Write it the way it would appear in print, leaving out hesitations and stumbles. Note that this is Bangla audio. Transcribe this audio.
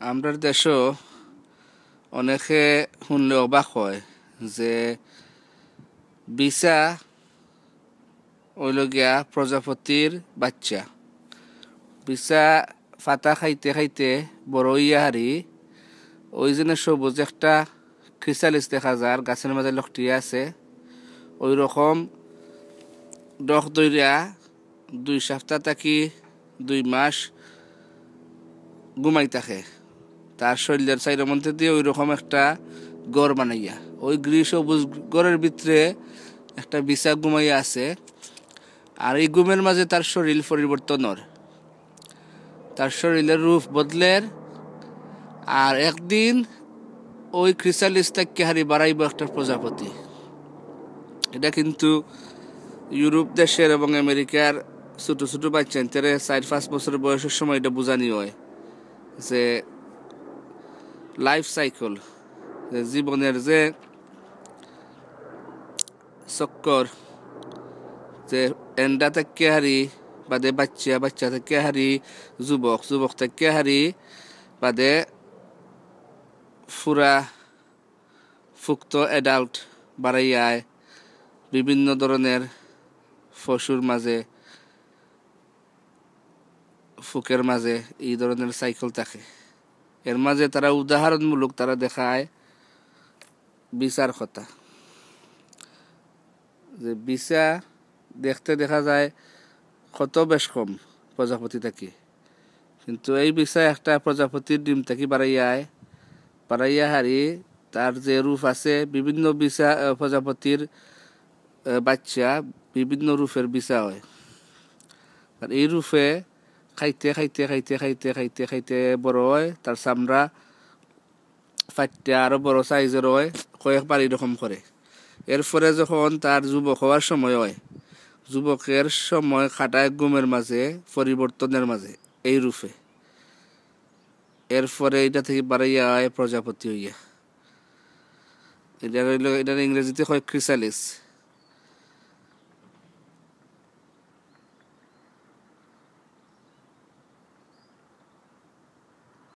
আমরার দেশও অনেকে শুনলে অবাক হয় যে বিছা হইল গিয়া প্রজাপতির বাচ্চা। বিছা ফাতা খাইতে খাইতে বড় ইয়া হারি ওই জন্য সবুজ একটা ক্রিসালিস দেখা যায় গাছের মাঝে লকটিয়ে আছে। ওই রকম ডখ দইরা 2 সপ্তাহ থাকি 2 মাস ঘুমাই থাকে। তার শরীরের চাইরের মধ্যে দিয়ে ওই রকম একটা গড় বানাইয়া ওই সবুজ গড়ের ভিতরে একটা বিছা ঘুমাইয়া আছে। আর এই ঘুমের মাঝে তার শরীর পরিবর্তনের, তার শরীরের রূপ বদলের। আর একদিন ওই ক্রিসালিস থেকে হারি বাড়াইব একটা প্রজাপতি। এটা কিন্তু ইউরোপ দেশের এবং আমেরিকার ছোট ছোট বাচ্চা 4-5 বছর বয়সের সময় এটা বোঝানি হয় যে লাইফ সাইকেল, জীবনের যে চক্কর, যে এন্ডা থেকে হারি বাদে বাচ্চা, বাচ্চা থেকে হারি যুবক, যুবক থেকে হারি বাদে ফুরা ফুক্ত অ্যাডাল্ট বাড়াইয়ায় বিভিন্ন ধরনের পশুর মাঝে, ফুকের মাঝে এই ধরনের সাইকেল থাকে। এর মাঝে তারা উদাহরণমূলক তারা দেখায় বিচার কথা, যে বিছা দেখতে দেখা যায় কত বেশ কম প্রজাপতি থাকি, কিন্তু এই বিছা একটা প্রজাপতির ডিম থাকি বাড়াইয়া হারি তার যে রূপ আছে বিভিন্ন বিছা প্রজাপতির বাচ্চা বিভিন্ন রূপের বিছা হয়। আর এই রূপে খাইতে খাইতে খাইতে খাইতে খাইতে খাইতে বড় হয়, তার চামড়া ফাটতে আরো বড় সাইজের হয়, কয়েকবার এরকম করে। এরপরে যখন তার যুবক হওয়ার সময় হয়, যুবকের সময় খাটায় ঘুমের মাঝে পরিবর্তনের মাঝে এই রূপে। এরপরে এটা থেকে বাড়াইয়া হয় প্রজাপতি হইয়া। এটা ইংরেজিতে হয় ক্রিসালিস।